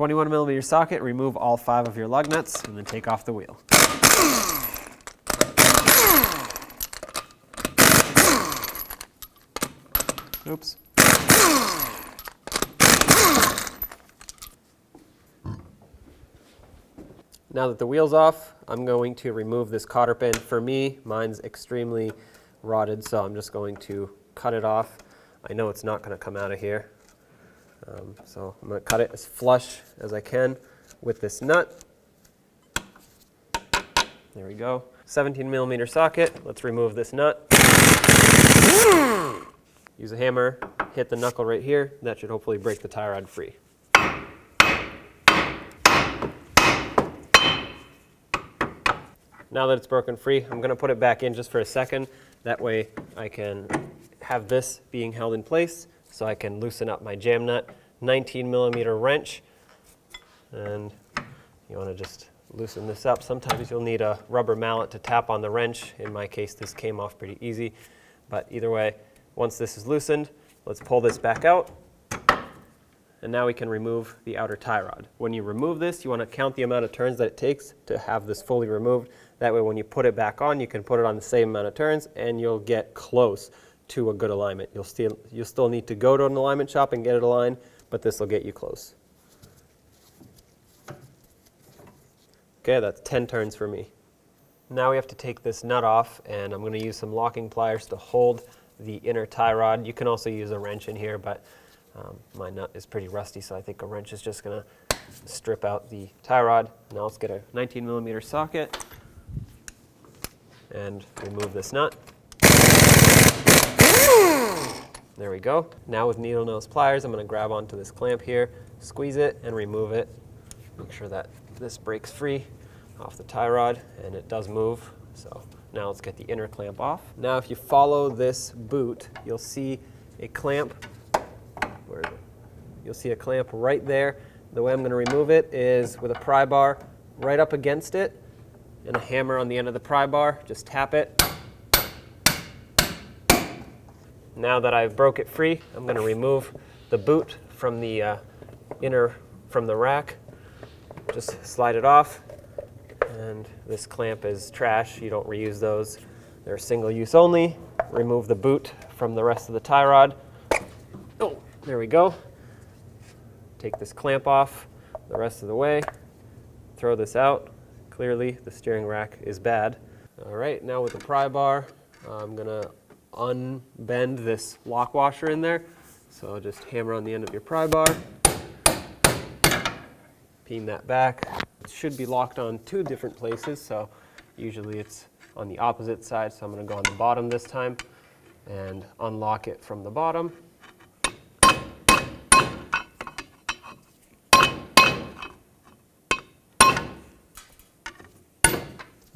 21mm socket, remove all 5 of your lug nuts, and then take off the wheel. Oops. Now that the wheel's off, I'm going to remove this cotter pin. For me, mine's extremely rotted, so I'm just going to cut it off. I know it's not going to come out of here, so I'm going to cut it as flush as I can with this nut. There we go. 17mm socket. Let's remove this nut. Use a hammer, hit the knuckle right here. That should hopefully break the tie rod free. Now that it's broken free, I'm going to put it back in just for a second. That way I can have this being held in place so I can loosen up my jam nut. 19mm wrench, and you want to just loosen this up. Sometimes you'll need a rubber mallet to tap on the wrench. In my case, this came off pretty easy, but either way, once this is loosened, let's pull this back out. And now we can remove the outer tie rod. When you remove this, you want to count the amount of turns that it takes to have this fully removed. That way when you put it back on, you can put it on the same amount of turns and you'll get close to a good alignment. You'll still need to go to an alignment shop and get it aligned, but this will get you close. Okay, that's 10 turns for me. Now we have to take this nut off, and I'm going to use some locking pliers to hold the inner tie rod. You can also use a wrench in here, but my nut is pretty rusty, so I think a wrench is just going to strip out the tie rod. Now let's get a 19mm socket and remove this nut. There we go. Now with needle nose pliers, I'm going to grab onto this clamp here, squeeze it, and remove it. Make sure that this breaks free off the tie rod, and it does move. So now let's get the inner clamp off. Now if you follow this boot, you'll see a clamp. Where is it? You'll see a clamp right there. The way I'm going to remove it is with a pry bar right up against it and a hammer on the end of the pry bar. Just tap it. Now that I've broke it free, I'm going to remove the boot from the from the rack. Just slide it off, and this clamp is trash. You don't reuse those. They're single use only. Remove the boot from the rest of the tie rod. Oh, there we go. Take this clamp off the rest of the way. Throw this out. Clearly the steering rack is bad. All right, now with the pry bar, I'm gonna unbend this lock washer in there. So just hammer on the end of your pry bar. Peen that back. It should be locked on 2 different places, so usually it's on the opposite side, so I'm going to go on the bottom this time and unlock it from the bottom.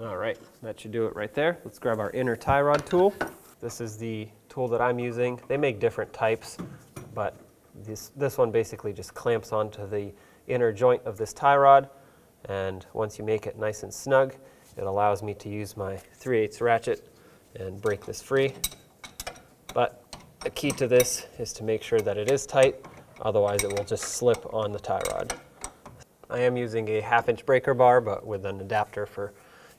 All right, that should do it right there. Let's grab our inner tie rod tool. This is the tool that I'm using. They make different types, but this one basically just clamps onto the inner joint of this tie rod, and once you make it nice and snug, it allows me to use my 3/8 ratchet and break this free. But the key to this is to make sure that it is tight, otherwise it will just slip on the tie rod. I am using a 1/2-inch breaker bar, but with an adapter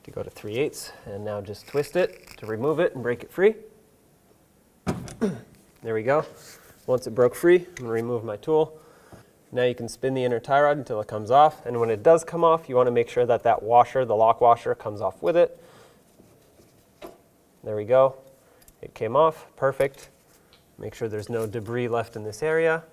to go to 3/8, and now just twist it to remove it and break it free. There we go. Once it broke free, I'm going to remove my tool. Now you can spin the inner tie rod until it comes off, and when it does come off, you want to make sure that that washer, the lock washer, comes off with it. There we go. It came off. Perfect. Make sure there's no debris left in this area.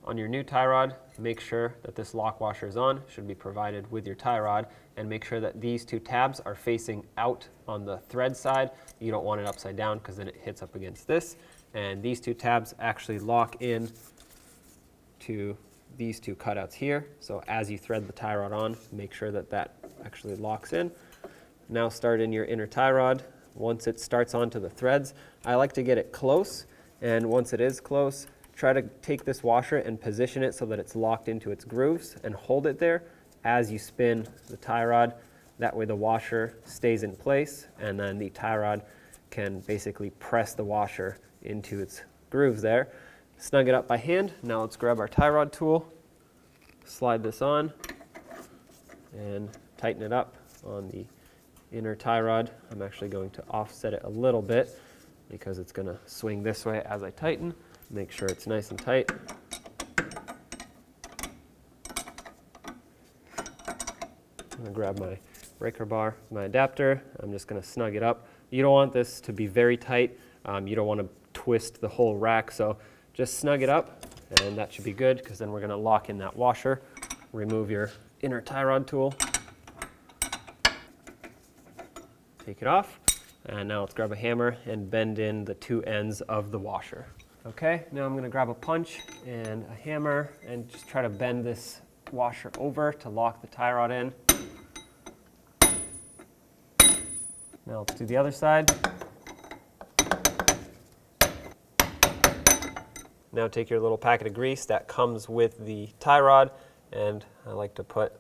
On your new tie rod, make sure that this lock washer is on. It should be provided with your tie rod, and make sure that these 2 tabs are facing out on the thread side. You don't want it upside down because then it hits up against this, and these 2 tabs actually lock in to these 2 cutouts here. So as you thread the tie rod on, make sure that that actually locks in. Now start in your inner tie rod. Once it starts onto the threads, I like to get it close, and once it is close, try to take this washer and position it so that it's locked into its grooves and hold it there as you spin the tie rod. That way the washer stays in place, and then the tie rod can basically press the washer into its grooves there. Snug it up by hand. Now let's grab our tie rod tool slide this on and tighten it up on the inner tie rod. I'm actually going to offset it a little bit because it's going to swing this way as I tighten. Make sure it's nice and tight. I'm going to grab my breaker bar, my adapter. I'm just going to snug it up. You don't want this to be very tight. You don't want to twist the whole rack, so just snug it up, and that should be good because then we're going to lock in that washer. Remove your inner tie rod tool. Take it off, and now let's grab a hammer and bend in the two ends of the washer. Okay, now I'm going to grab a punch and a hammer and just try to bend this washer over to lock the tie rod in. Now let's do the other side. Now take your little packet of grease that comes with the tie rod, and I like to put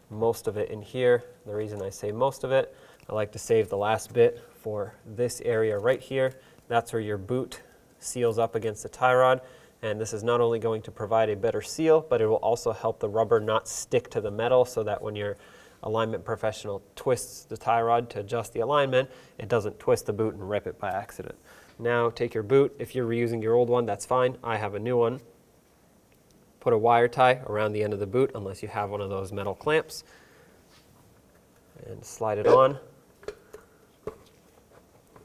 most of it in here. The reason I say most of it, I like to save the last bit for this area right here. That's where your boot seals up against the tie rod, and this is not only going to provide a better seal, but it will also help the rubber not stick to the metal so that when your alignment professional twists the tie rod to adjust the alignment, it doesn't twist the boot and rip it by accident. Now take your boot. If you're reusing your old one, that's fine. I have a new one. Put a wire tie around the end of the boot unless you have one of those metal clamps, and slide it on.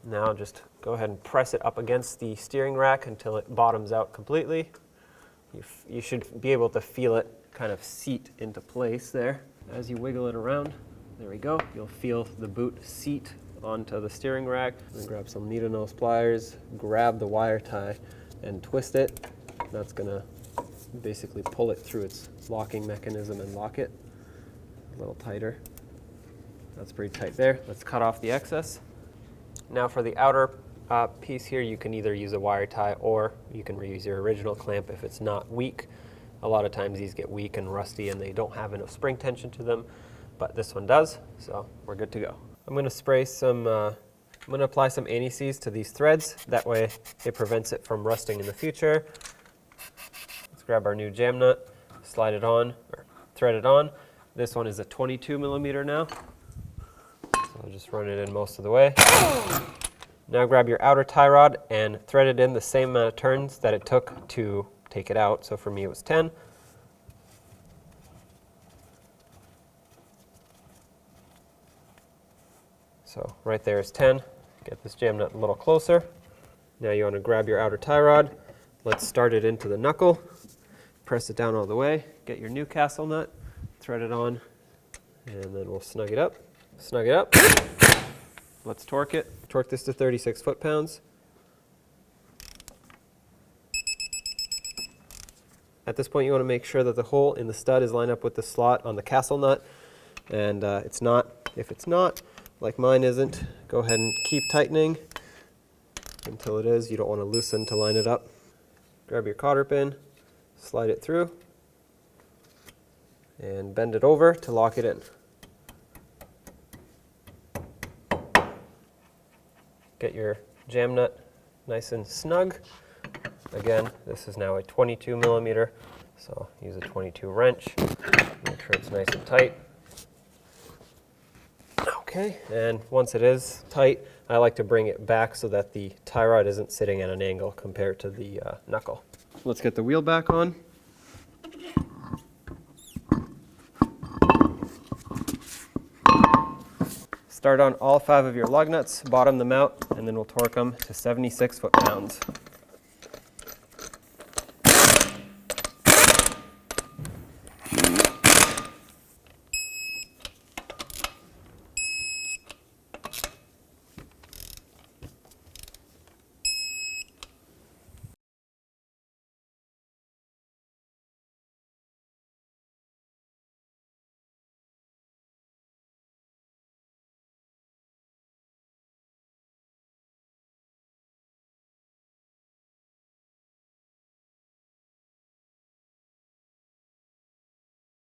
Now just go ahead and press it up against the steering rack until it bottoms out completely. You should be able to feel it kind of seat into place there. As you wiggle it around, there we go, you'll feel the boot seat onto the steering rack. And grab some needle nose pliers, grab the wire tie and twist it. That's gonna basically pull it through its locking mechanism and lock it a little tighter. That's pretty tight there. Let's cut off the excess. Now for the outer piece here, you can either use a wire tie or you can reuse your original clamp if it's not weak. A lot of times these get weak and rusty and they don't have enough spring tension to them, but this one does, so we're good to go. I'm going to spray some, I'm going to apply some anti-seize to these threads. That way it prevents it from rusting in the future. Let's grab our new jam nut, slide it on, or thread it on. This one is a 22 millimeter now. So I'll just run it in most of the way. Now grab your outer tie rod and thread it in the same amount of turns that it took to take it out. So for me it was 10. So right there is 10. Get this jam nut a little closer. Now you want to grab your outer tie rod. Let's start it into the knuckle. Press it down all the way. Get your Newcastle nut, thread it on, and then we'll snug it up. Snug it up. Let's torque it. Torque this to 36 foot-pounds. At this point you want to make sure that the hole in the stud is lined up with the slot on the castle nut, and it's not. If it's not, like mine isn't, go ahead and keep tightening until it is. You don't want to loosen to line it up. Grab your cotter pin, slide it through, and bend it over to lock it in. Get your jam nut nice and snug. Again, this is now a 22 millimeter, so use a 22 wrench. Make sure it's nice and tight. Okay, and once it is tight, I like to bring it back so that the tie rod isn't sitting at an angle compared to the knuckle. Let's get the wheel back on. Start on all 5 of your lug nuts, bottom them out, and then we'll torque them to 76 foot-pounds.